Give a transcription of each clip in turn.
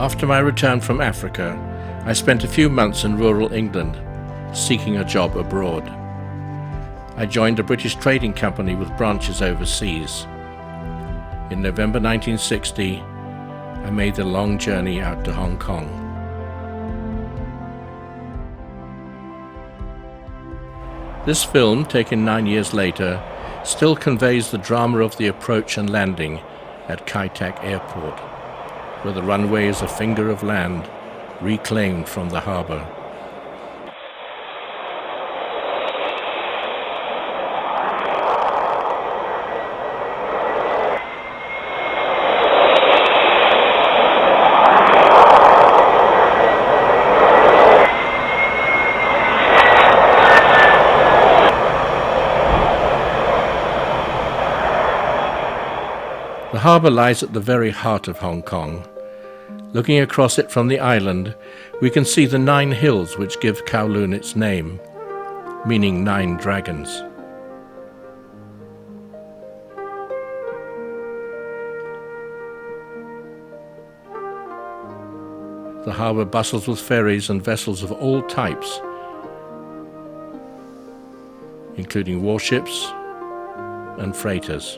After my return from Africa, I spent a few months in rural England, seeking a job abroad. I joined a British trading company with branches overseas. In November 1960, I made the long journey out to Hong Kong. This film, taken 9 years later, still conveys the drama of the approach and landing at Kai Tak Airport, where the runway is a finger of land reclaimed from the harbour. The harbour lies at the very heart of Hong Kong. Looking across it from the island, we can see the 9 hills which give Kowloon its name, meaning 9 dragons. The harbour bustles with ferries and vessels of all types, including warships and freighters.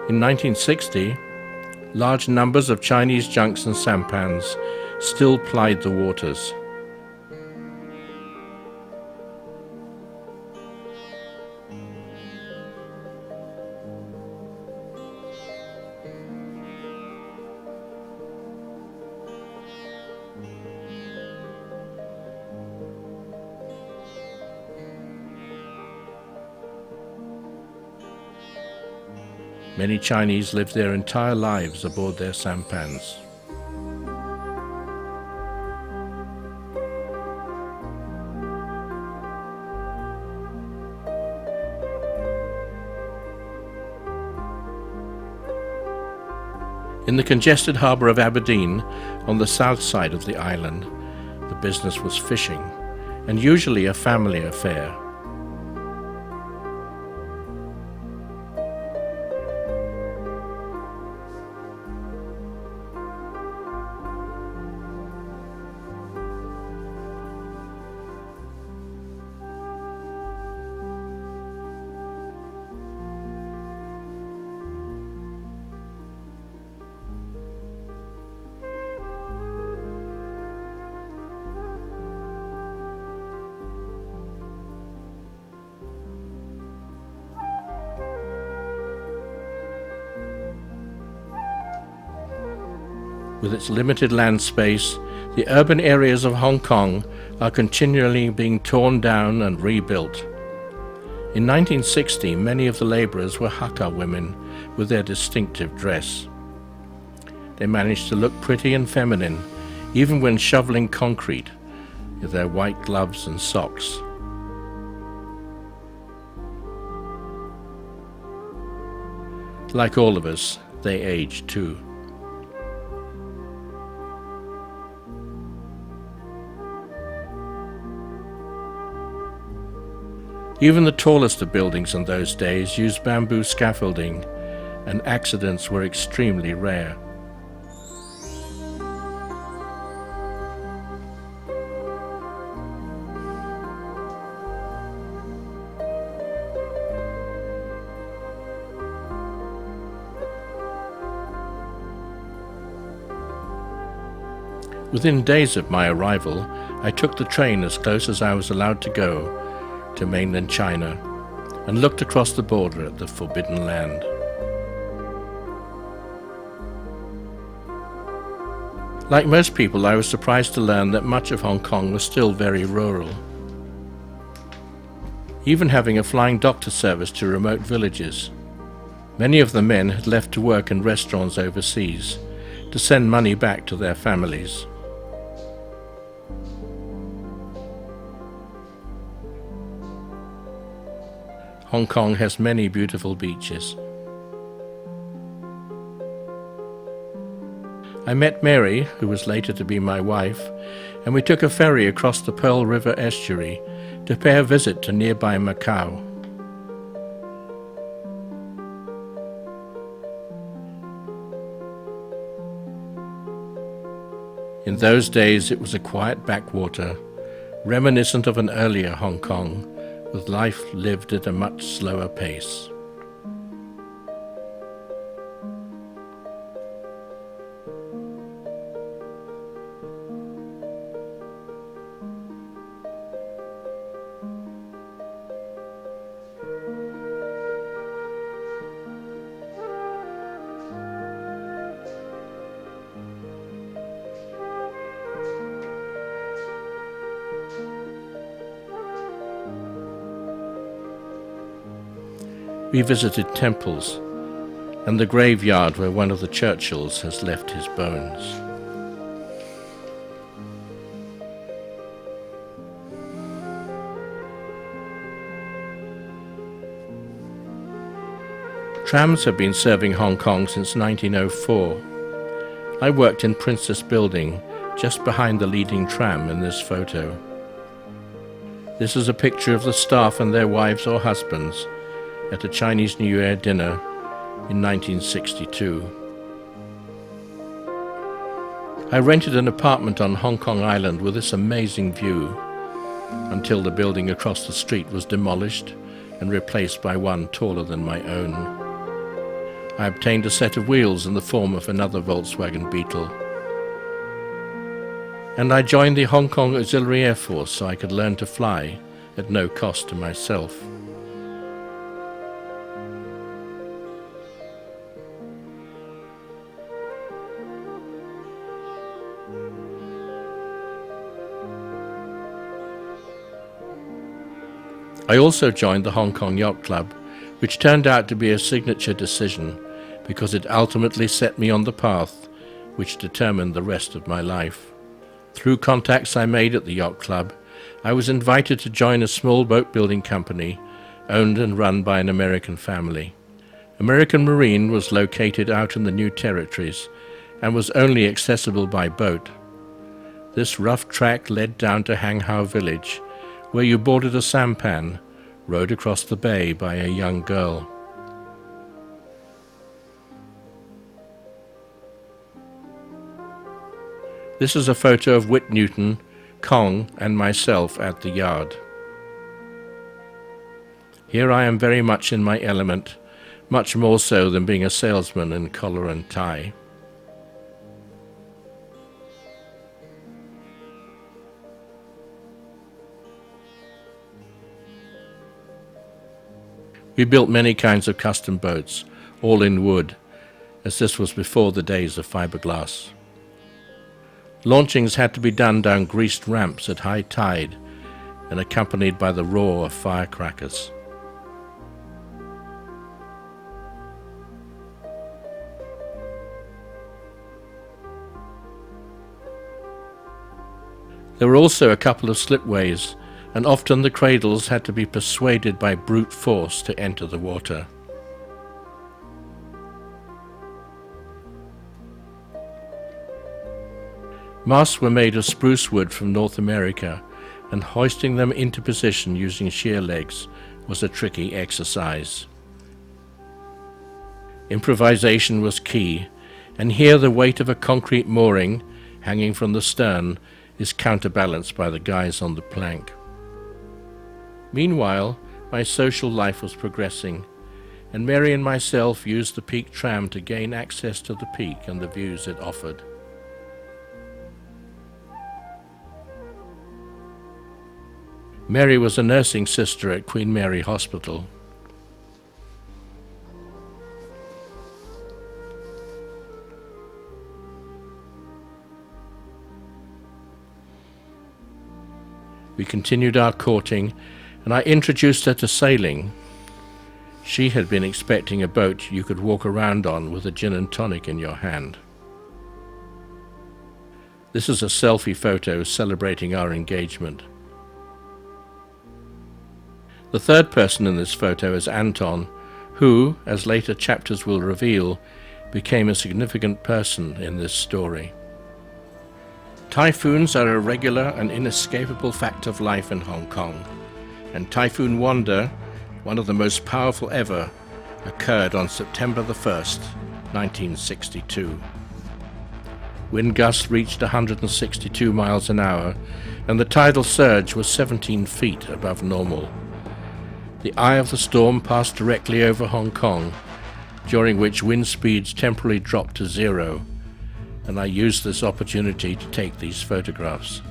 In 1960, large numbers of Chinese junks and sampans still plied the waters. Many Chinese lived their entire lives aboard their sampans. In the congested harbour of Aberdeen, on the south side of the island, the business was fishing, and usually a family affair. With its limited land space, the urban areas of Hong Kong are continually being torn down and rebuilt. In 1960, many of the labourers were Hakka women with their distinctive dress. They managed to look pretty and feminine, even when shoveling concrete with their white gloves and socks. Like all of us, they aged too. Even the tallest of buildings in those days used bamboo scaffolding, and accidents were extremely rare. Within days of my arrival, I took the train as close as I was allowed to go to mainland China and looked across the border at the forbidden land. Like most people, I was surprised to learn that much of Hong Kong was still very rural, even having a flying doctor service to remote villages. Many of the men had left to work in restaurants overseas to send money back to their families. Hong Kong has many beautiful beaches. I met Mary, who was later to be my wife, and we took a ferry across the Pearl River estuary to pay a visit to nearby Macau. In those days it was a quiet backwater, reminiscent of an earlier Hong Kong, with life lived at a much slower pace. We visited temples and the graveyard where one of the Churchills has left his bones. Trams have been serving Hong Kong since 1904. I worked in Princess Building, just behind the leading tram in this photo. This is a picture of the staff and their wives or husbands at a Chinese New Year dinner in 1962. I rented an apartment on Hong Kong Island with this amazing view until the building across the street was demolished and replaced by one taller than my own. I obtained a set of wheels in the form of another Volkswagen Beetle. And I joined the Hong Kong Auxiliary Air Force so I could learn to fly at no cost to myself. I also joined the Hong Kong Yacht Club, which turned out to be a signature decision because it ultimately set me on the path which determined the rest of my life. Through contacts I made at the Yacht Club, I was invited to join a small boat building company owned and run by an American family. American Marine was located out in the New Territories and was only accessible by boat. This rough track led down to Hang Hau Village, where you boarded a sampan, rowed across the bay by a young girl. This is a photo of Whit Newton, Kong, and myself at the yard. Here I am very much in my element, much more so than being a salesman in collar and tie. We built many kinds of custom boats, all in wood, as this was before the days of fiberglass. Launchings had to be done down greased ramps at high tide and accompanied by the roar of firecrackers. There were also a couple of slipways, and often the cradles had to be persuaded by brute force to enter the water. Masts were made of spruce wood from North America, and hoisting them into position using shear legs was a tricky exercise. Improvisation was key, and here the weight of a concrete mooring, hanging from the stern, is counterbalanced by the guys on the plank. Meanwhile, my social life was progressing, and Mary and myself used the Peak tram to gain access to the peak and the views it offered. Mary was a nursing sister at Queen Mary Hospital. We continued our courting, and I introduced her to sailing. She had been expecting a boat you could walk around on with a gin and tonic in your hand. This is a selfie photo celebrating our engagement. The third person in this photo is Anton, who, as later chapters will reveal, became a significant person in this story. Typhoons are a regular and inescapable fact of life in Hong Kong, and Typhoon Wanda, one of the most powerful ever, occurred on September the 1st, 1962. Wind gusts reached 162 miles an hour, and the tidal surge was 17 feet above normal. The eye of the storm passed directly over Hong Kong, during which wind speeds temporarily dropped to zero, and I used this opportunity to take these photographs.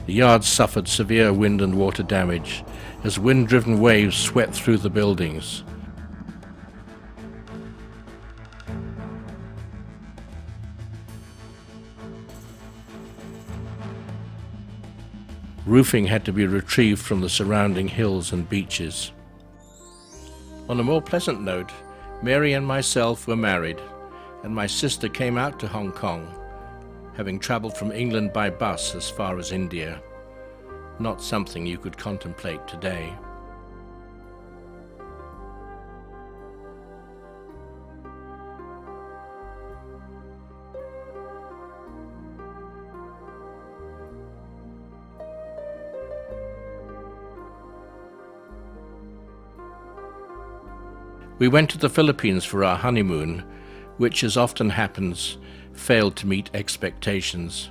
The yard suffered severe wind and water damage as wind-driven waves swept through the buildings. Roofing had to be retrieved from the surrounding hills and beaches. On a more pleasant note, Mary and myself were married, and my sister came out to Hong Kong, having travelled from England by bus as far as India. Not something you could contemplate today. We went to the Philippines for our honeymoon, which, as often happens, failed to meet expectations.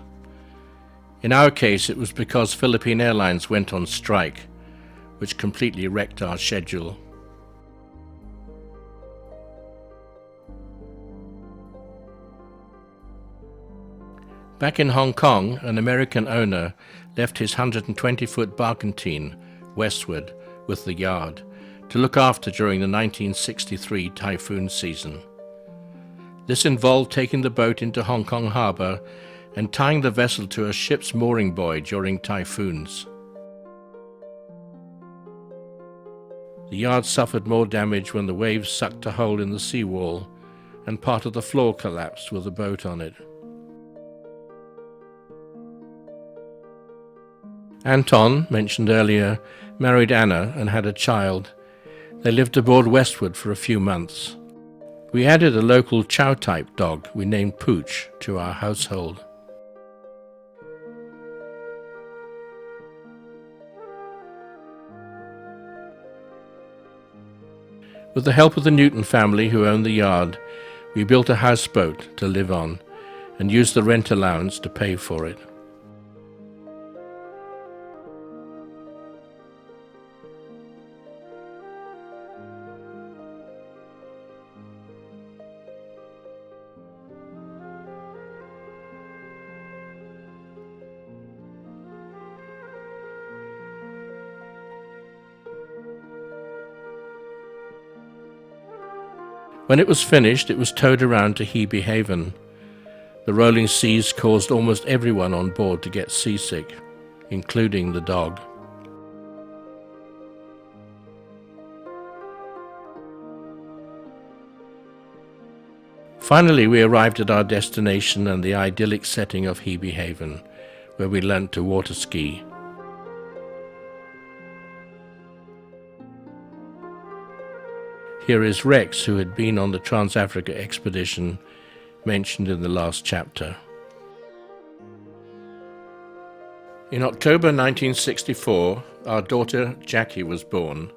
In our case, it was because Philippine Airlines went on strike, which completely wrecked our schedule. Back in Hong Kong, an American owner left his 120-foot barkentine westward with the yard to look after during the 1963 typhoon season. This involved taking the boat into Hong Kong harbour and tying the vessel to a ship's mooring buoy during typhoons. The yard suffered more damage when the waves sucked a hole in the seawall and part of the floor collapsed with the boat on it. Anton, mentioned earlier, married Anna and had a child. They lived aboard westward for a few months. We added a local Chow-type dog we named Pooch to our household. With the help of the Newton family who owned the yard, we built a houseboat to live on and used the rent allowance to pay for it. When it was finished, it was towed around to Hebe Haven. The rolling seas caused almost everyone on board to get seasick, including the dog. Finally, we arrived at our destination and the idyllic setting of Hebe Haven, where we learnt to water ski. Here is Rex, who had been on the Trans-Africa expedition mentioned in the last chapter. In October 1964, our daughter Jackie was born,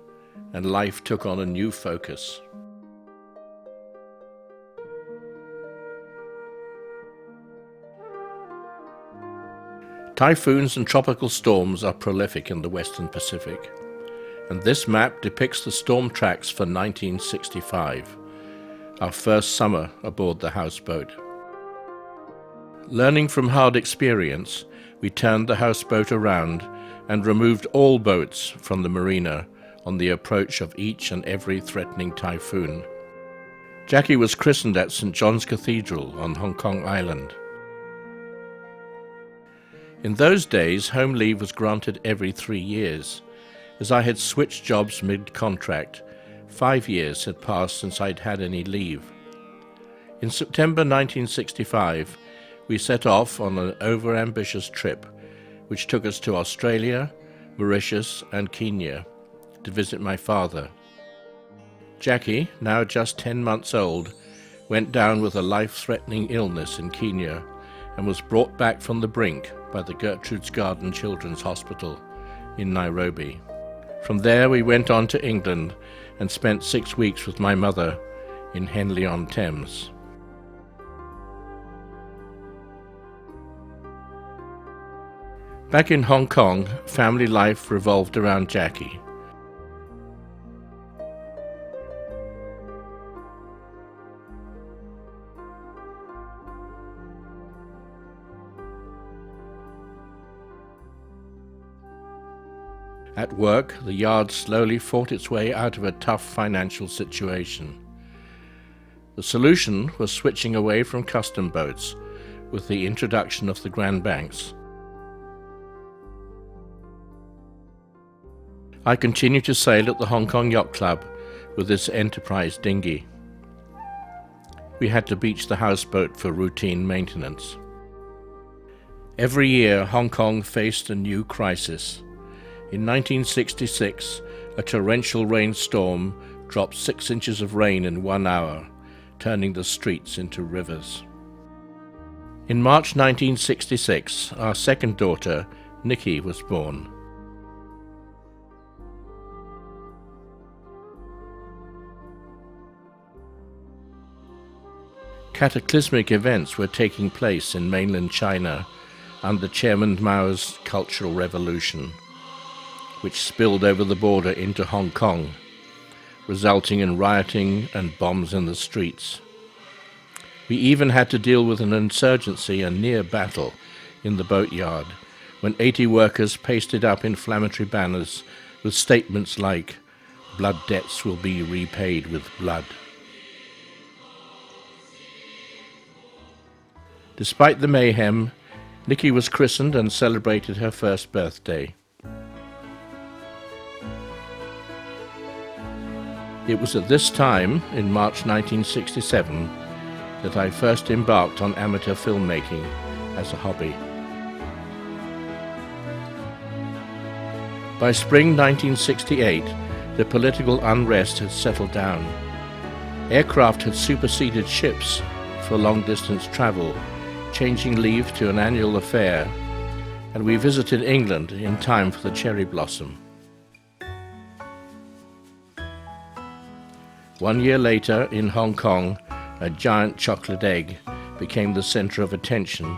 and life took on a new focus. Typhoons and tropical storms are prolific in the Western Pacific, and this map depicts the storm tracks for 1965, our first summer aboard the houseboat. Learning from hard experience, we turned the houseboat around and removed all boats from the marina on the approach of each and every threatening typhoon. Jackie was christened at St. John's Cathedral on Hong Kong Island. In those days, home leave was granted every 3 years. As I had switched jobs mid-contract, 5 years had passed since I'd had any leave. In September 1965, we set off on an over-ambitious trip, which took us to Australia, Mauritius, and Kenya to visit my father. Jackie, now just 10 months old, went down with a life-threatening illness in Kenya and was brought back from the brink by the Gertrude's Garden Children's Hospital in Nairobi. From there we went on to England and spent 6 weeks with my mother in Henley-on-Thames. Back in Hong Kong, family life revolved around Jackie. At work, the yard slowly fought its way out of a tough financial situation. The solution was switching away from custom boats with the introduction of the Grand Banks. I continued to sail at the Hong Kong Yacht Club with this Enterprise dinghy. We had to beach the houseboat for routine maintenance. Every year, Hong Kong faced a new crisis. In 1966, a torrential rainstorm dropped 6 inches of rain in 1 hour, turning the streets into rivers. In March 1966, our second daughter, Nikki, was born. Cataclysmic events were taking place in mainland China under Chairman Mao's Cultural Revolution, which spilled over the border into Hong Kong, resulting in rioting and bombs in the streets. We even had to deal with an insurgency and near battle in the boatyard, when 80 workers pasted up inflammatory banners with statements like, "Blood debts will be repaid with blood." Despite the mayhem, Nikki was christened and celebrated her first birthday. It was at this time, in March 1967, that I first embarked on amateur filmmaking as a hobby. By spring 1968, the political unrest had settled down. Aircraft had superseded ships for long-distance travel, changing leave to an annual affair, and we visited England in time for the cherry blossom. 1 year later, in Hong Kong, a giant chocolate egg became the center of attention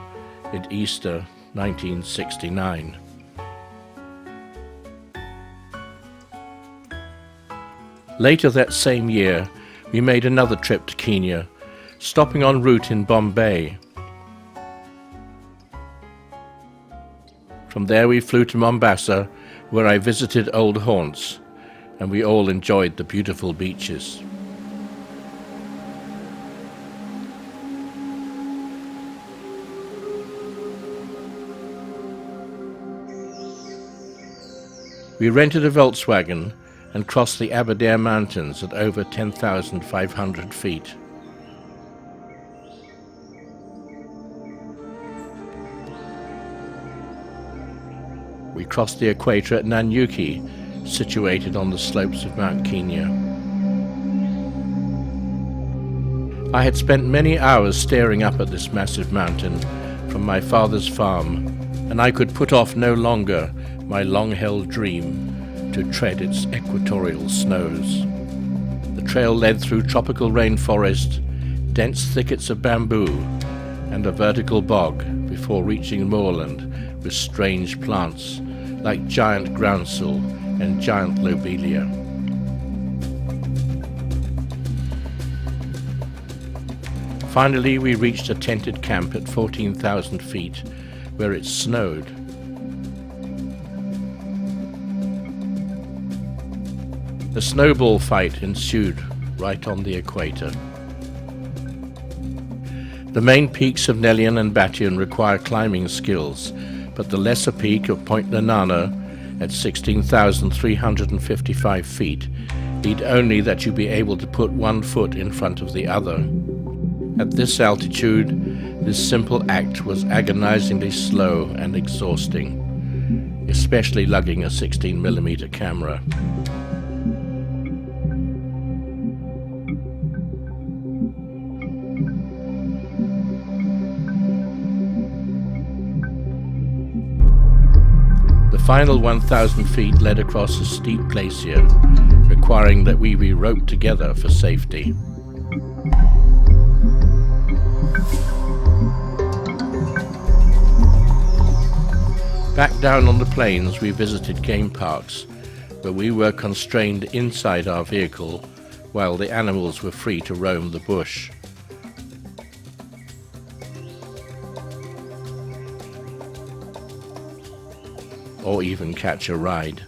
at Easter 1969. Later that same year, we made another trip to Kenya, stopping en route in Bombay. From there we flew to Mombasa, where I visited old haunts, and we all enjoyed the beautiful beaches. We rented a Volkswagen and crossed the Aberdare Mountains at over 10,500 feet. We crossed the equator at Nanyuki, situated on the slopes of Mount Kenya. I had spent many hours staring up at this massive mountain from my father's farm, and I could put off no longer my long-held dream to tread its equatorial snows. The trail led through tropical rainforest, dense thickets of bamboo, and a vertical bog before reaching moorland with strange plants like giant groundsel and giant lobelia. Finally, we reached a tented camp at 14,000 feet, where it snowed. A snowball fight ensued right on the equator. The main peaks of Nelian and Batian require climbing skills, but the lesser peak of Point Nanana at 16,355 feet need only that you be able to put one foot in front of the other. At this altitude, this simple act was agonizingly slow and exhausting, especially lugging a 16mm camera. The final 1,000 feet led across a steep glacier, requiring that we be roped together for safety. Back down on the plains, we visited game parks, where we were constrained inside our vehicle while the animals were free to roam the bush. Or even catch a ride.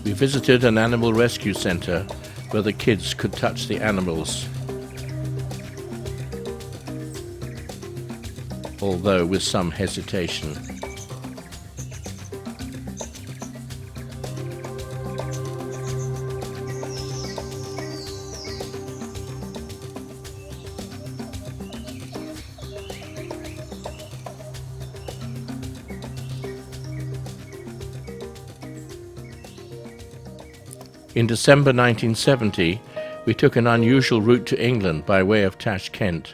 We visited an animal rescue center where the kids could touch the animals, although with some hesitation. In December 1970, we took an unusual route to England by way of Tashkent,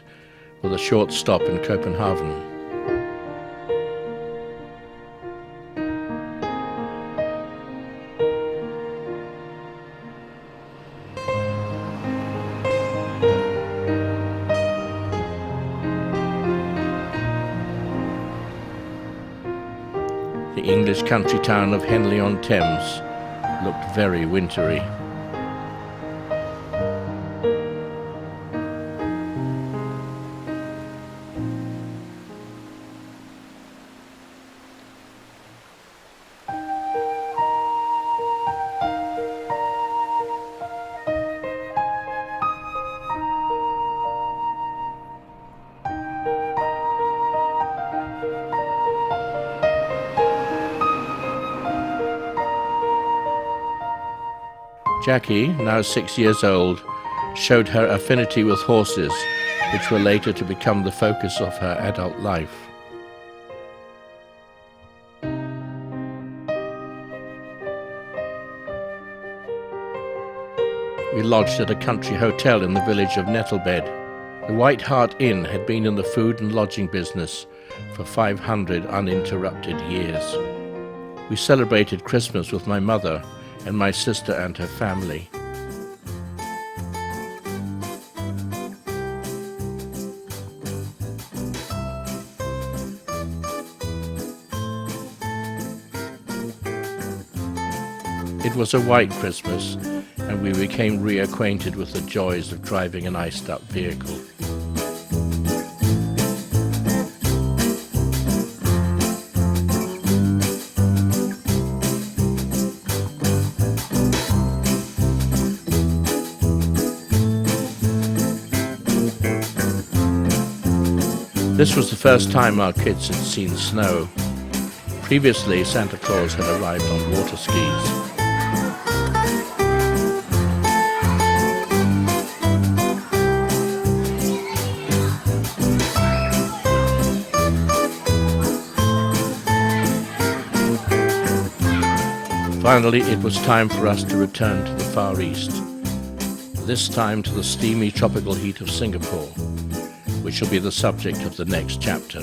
with a short stop in Copenhagen. The English country town of Henley-on-Thames looked very wintry. Jackie, now 6 years old, showed her affinity with horses, which were later to become the focus of her adult life. We lodged at a country hotel in the village of Nettlebed. The White Hart Inn had been in the food and lodging business for 500 uninterrupted years. We celebrated Christmas with my mother and my sister and her family. It was a white Christmas, and we became reacquainted with the joys of driving an iced-up vehicle. This was the first time our kids had seen snow. Previously, Santa Claus had arrived on water skis. Finally, it was time for us to return to the Far East, this time to the steamy tropical heat of Singapore, which will be the subject of the next chapter.